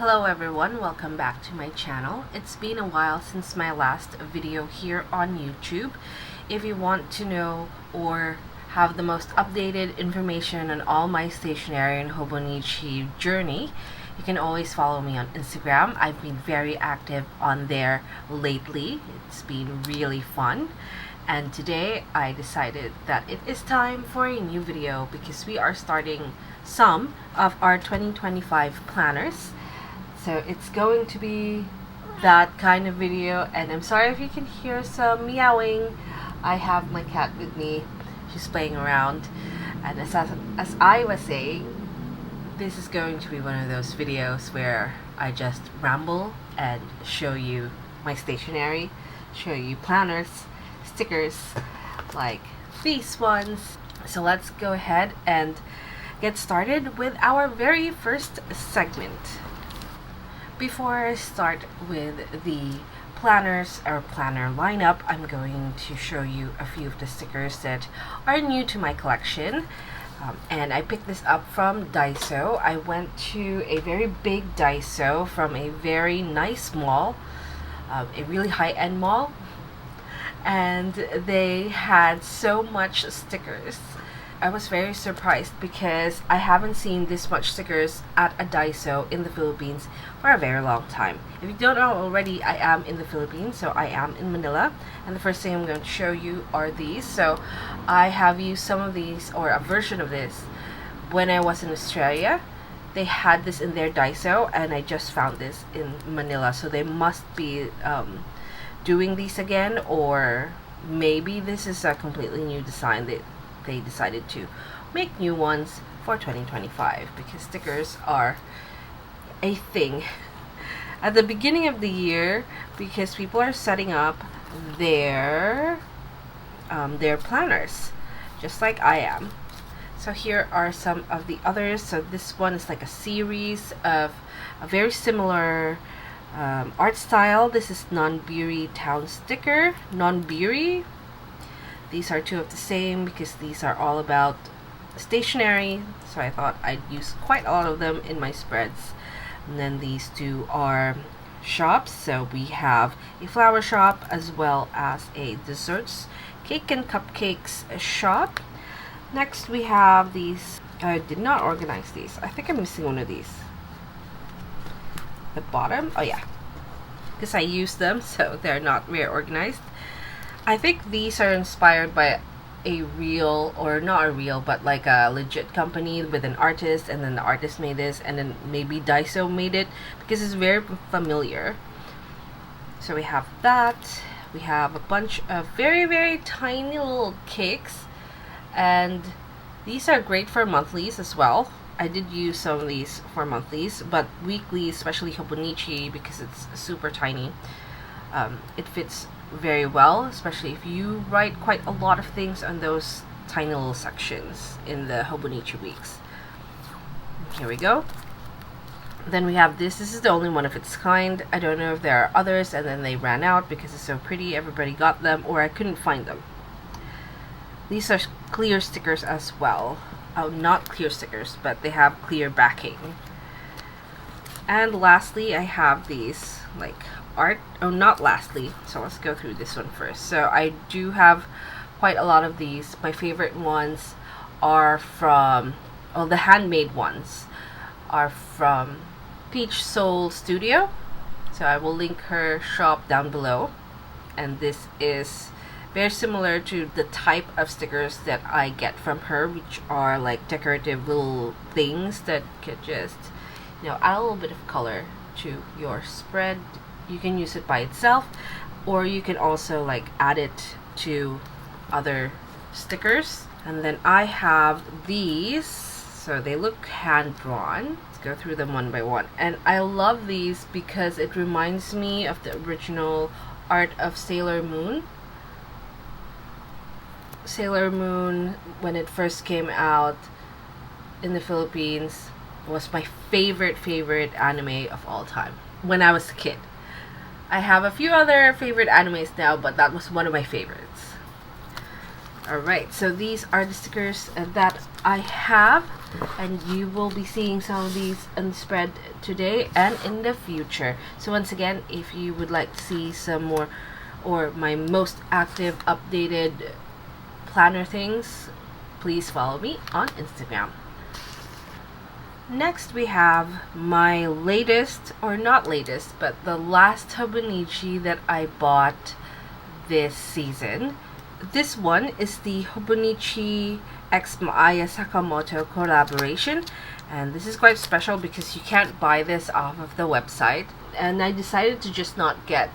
Hello everyone, welcome back to my channel. It's been a while since my last video here on YouTube. If you want to know or have the most updated information on all my stationery and Hobonichi journey, you can always follow me on Instagram. I've been very active on there lately. It's been really fun. And today I decided that it is time for a new video because we are starting some of our 2025 planners. So it's going to be that kind of video, and I'm sorry if you can hear some meowing. I have my cat with me. She's playing around, and as I was saying, this is going to be one of those videos where I just ramble and show you my stationery, show you planners, stickers like these ones. So let's go ahead and get started with our very first segment. Before I start with the planners or planner lineup, I'm going to show you a few of the stickers that are new to my collection. And I picked this up from Daiso. I went to a very big Daiso from a very nice mall, a really high-end mall, and they had so much stickers. I was very surprised because I haven't seen this much stickers at a Daiso in the Philippines for a very long time. If you don't know already, I am in the Philippines, so I am in Manila, and the first thing I'm going to show you are these. So I have used some of these, or a version of this, when I was in Australia. They had this in their Daiso, and I just found this in Manila, so they must be doing these again, or maybe this is a completely new design that they decided to make new ones for 2025, because stickers are a thing at the beginning of the year because people are setting up their planners just like I am. So here are some of the others. So this one is like a series of a very similar art style. This is Non-Beery Town sticker. Non-Beery. These are two of the same because these are all about stationery, so I thought I'd use quite a lot of them in my spreads. And then these two are shops, so we have a flower shop as well as a desserts, cake and cupcakes shop. Next we have these. I did not organize these. I think I'm missing one of these. The bottom? Oh yeah, because I used them, so they're not very organized. I think these are inspired by a real, or not a real, but like a legit company with an artist, and then the artist made this, and then maybe Daiso made it because it's very familiar. So we have that. We have a bunch of very, very tiny little cakes, and these are great for monthlies as well. I did use some of these for monthlies, but weekly, especially Hobonichi, because it's super tiny, it fits very well, especially if you write quite a lot of things on those tiny little sections in the Hobonichi Weeks. Here we go. Then we have this. This is the only one of its kind. I don't know if there are others and then they ran out because it's so pretty. Everybody got them, or I couldn't find them. These are clear stickers as well. Oh, not clear stickers, but they have clear backing. And lastly, I have these like art. Oh, not lastly, so let's go through this one first. So I do have quite a lot of these. My favorite ones are from, well, the handmade ones are from Peach Soul Studio, so I will link her shop down below. And this is very similar to the type of stickers that I get from her, which are like decorative little things that could just, you know, add a little bit of color to your spread. You can use it by itself, or you can also like add it to other stickers. And then I have these, so they look hand-drawn. Let's go through them one by one. And I love these because it reminds me of the original art of Sailor Moon. Sailor Moon, when it first came out in the Philippines, was my favorite anime of all time when I was a kid. I have a few other favorite animes now, but that was one of my favorites. Alright, so these are the stickers that I have, and you will be seeing some of these on the spread today and in the future. So once again, if you would like to see some more or my most active updated planner things, please follow me on Instagram. Next we have my latest, or not latest, but the last Hobonichi that I bought this season. This one is the Hobonichi x MAAYA SAKAMOTO collaboration, and this is quite special because you can't buy this off of the website, and I decided to just not get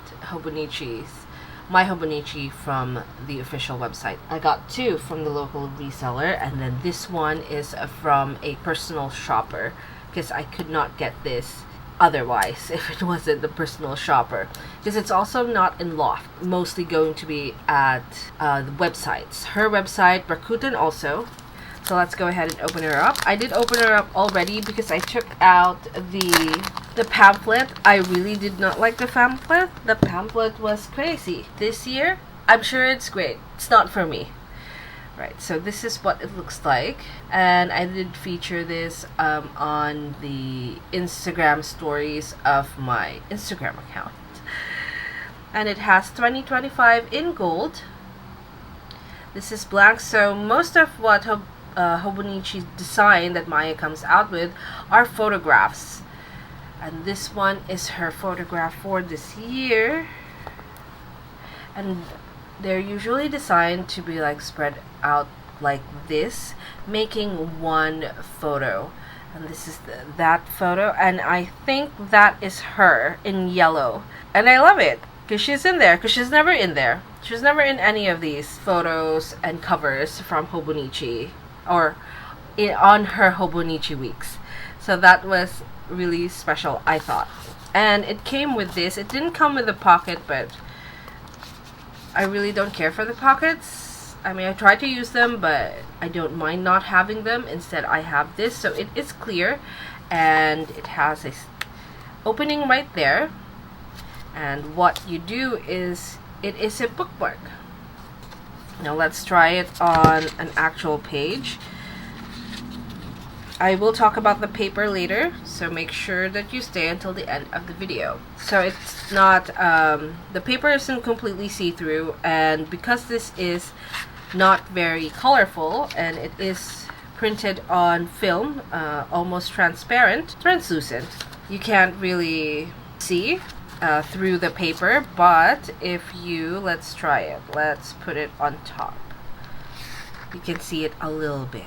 my Hobonichi from the official website. I got two from the local reseller, and then this one is from a personal shopper because I could not get this otherwise if it wasn't the personal shopper, because it's also not in Loft, mostly going to be at the websites, her website, Rakuten also. So let's go ahead and open her up. I did open her up already because I took out the pamphlet. I really did not like the pamphlet. The pamphlet was crazy. This year, I'm sure it's great. It's not for me. Right, so this is what it looks like, and I did feature this on the Instagram stories of my Instagram account. And it has 2025 in gold. This is blank, so most of what Hobonichi design that MAAYA comes out with are photographs. And this one is her photograph for this year. And they're usually designed to be like spread out like this, making one photo. And this is that photo, and I think that is her in yellow. And I love it because she's in there, because she's never in there. She's never in any of these photos and covers from Hobonichi or on her Hobonichi Weeks. So that was really special, I thought. And it came with this. It didn't come with a pocket, but I really don't care for the pockets. I mean, I try to use them, but I don't mind not having them. Instead, I have this, so it is clear, and it has a opening right there. And what you do is, it is a bookmark. Now let's try it on an actual page. I will talk about the paper later, so make sure that you stay until the end of the video. So it's not, the paper isn't completely see-through, and because this is not very colorful and it is printed on film, almost translucent, you can't really see through the paper. But if you, let's try it, let's put it on top, you can see it a little bit.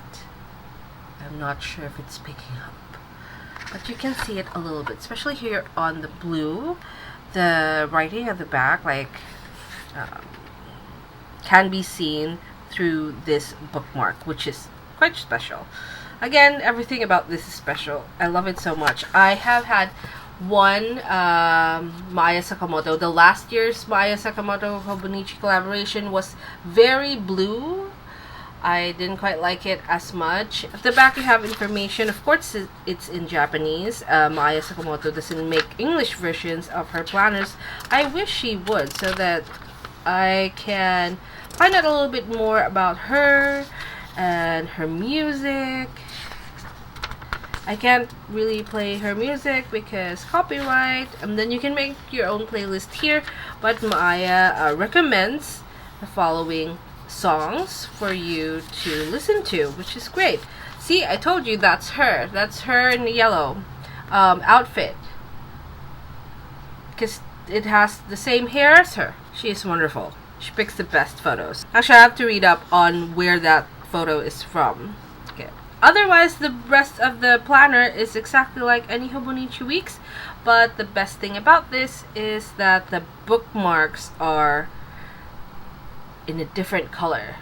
I'm not sure if it's picking up, but you can see it a little bit, especially here on the blue. The writing at the back, like, can be seen through this bookmark, which is quite special. Again, everything about this is special. I love it so much. I have had one MAAYA SAKAMOTO. The last year's MAAYA SAKAMOTO Hobonichi collaboration was very blue. I didn't quite like it as much. At the back you have information. Of course it's in Japanese. MAAYA SAKAMOTO doesn't make English versions of her planners. I wish she would, so that I can find out a little bit more about her and her music. I can't really play her music because copyright, and then you can make your own playlist here, but MAAYA recommends the following songs for you to listen to, which is great. See, I told you that's her. That's her in the yellow outfit, because it has the same hair as her. She is wonderful. She picks the best photos. Actually, I have to read up on where that photo is from. Okay. Otherwise, the rest of the planner is exactly like any Hobonichi Weeks, but the best thing about this is that the bookmarks are in a different color.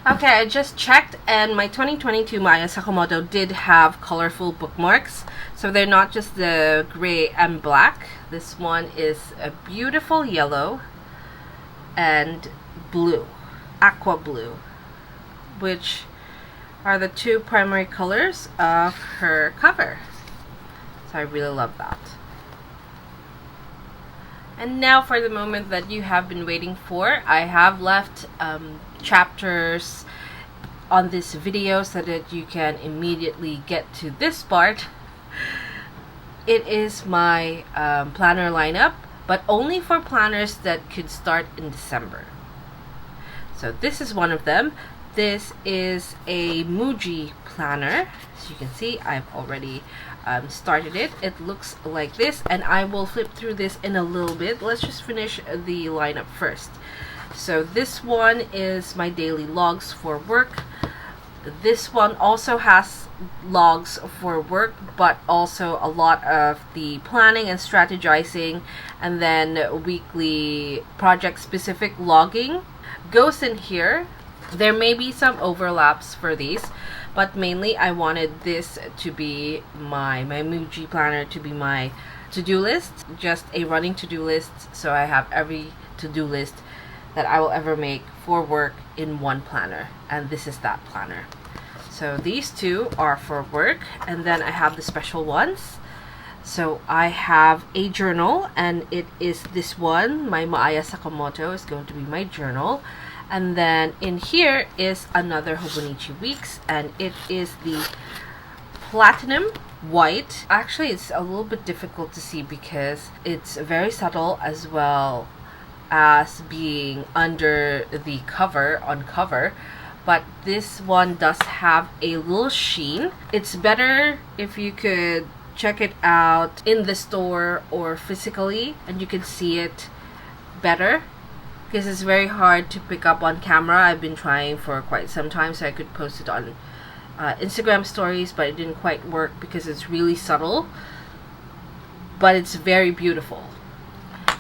Okay, I just checked, and my 2022 MAAYA SAKAMOTO did have colorful bookmarks, so they're not just the gray and black. This one is a beautiful yellow and blue, aqua blue, which are the two primary colors of her cover. So I really love that. And now for the moment that you have been waiting for. I have left chapters on this video so that you can immediately get to this part. It is my planner lineup, but only for planners that could start in December. So this is one of them. This is a 𝒕𝒉𝒊𝒔 planner. As you can see, I've already started it. It looks like this, and I will flip through this in a little bit. Let's just finish the lineup first. So this one is my daily logs for work. This one also has logs for work, but also a lot of the planning and strategizing, and then weekly project specific logging goes in here. There may be some overlaps for these, but mainly I wanted this to be my 𝒕𝒉𝒊𝒔 planner, to be my to-do list, just a running to-do list, so I have every to-do list that I will ever make for work in one planner, and this is that planner. So these two are for work, and then I have the special ones. So I have a journal, and it is this one. My MAAYA SAKAMOTO is going to be my journal. And then in here is another Hobonichi Weeks, and it is the platinum white. Actually, it's a little bit difficult to see because it's very subtle, as well as being under the cover, on cover. But this one does have a little sheen. It's better if you could check it out in the store or physically, and you can see it better, because it's very hard to pick up on camera. I've been trying for quite some time so I could post it on Instagram stories, but it didn't quite work because it's really subtle, but it's very beautiful.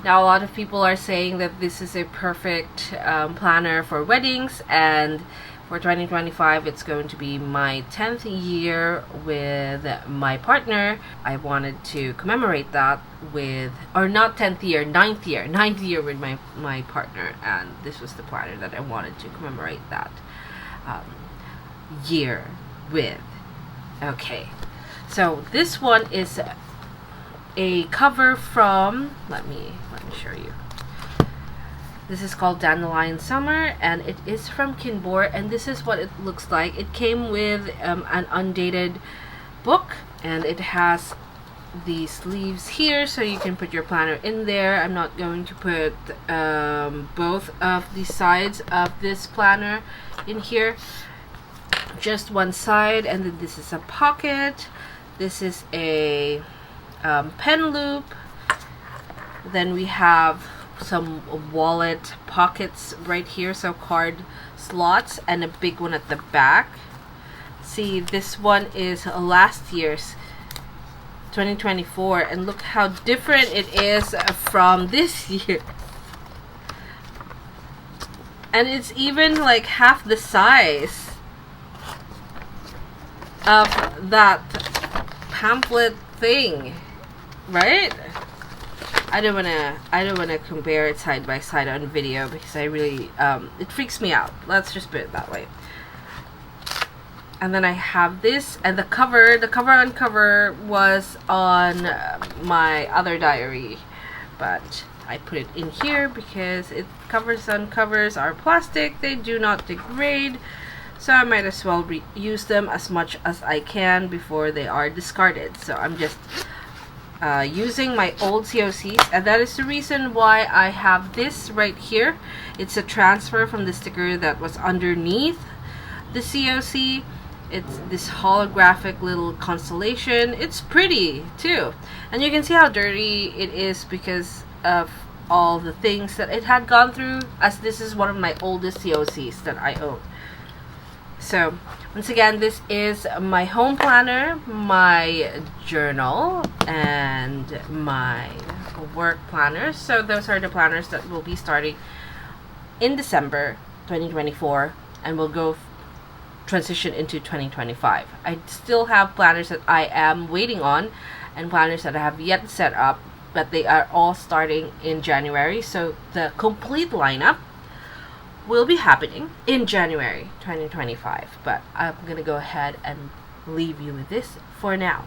Now, a lot of people are saying that this is a perfect planner for weddings, and for 2025 it's going to be my 10th year with my partner. I wanted to commemorate that with, or not 10th year, 9th year with my partner, and this was the planner that I wanted to commemorate that year with. Okay, so this one is a cover from, let me show you. This is called Dandelion Summer, and it is from Kinbor, and this is what it looks like. It came with an undated book, and it has the sleeves here, so you can put your planner in there. I'm not going to put both of the sides of this planner in here, just one side. And then this is a pocket. This is a pen loop. Then we have some wallet pockets right here, so card slots, and a big one at the back. See, this one is last year's 2024, and look how different it is from this year. And it's even like half the size of that pamphlet thing, right? I don't wanna compare it side by side on video, because I really it freaks me out. Let's just put it that way. And then I have this, and the cover on cover was on my other diary, but I put it in here because covers on covers are plastic. They do not degrade, so I might as well reuse them as much as I can before they are discarded. So I'm just using my old COCs, and that is the reason why I have this right here. It's a transfer from the sticker that was underneath the COC. It's this holographic little constellation. It's pretty too, and you can see how dirty it is because of all the things that it had gone through, as this is one of my oldest COCs that I own. So once again, this is my home planner, my journal, and my work planner. So those are the planners that will be starting in December 2024, and will go transition into 2025. I still have planners that I am waiting on, and planners that I have yet set up, but they are all starting in January. So the complete lineup will be happening in January 2025, but I'm gonna go ahead and leave you with this for now.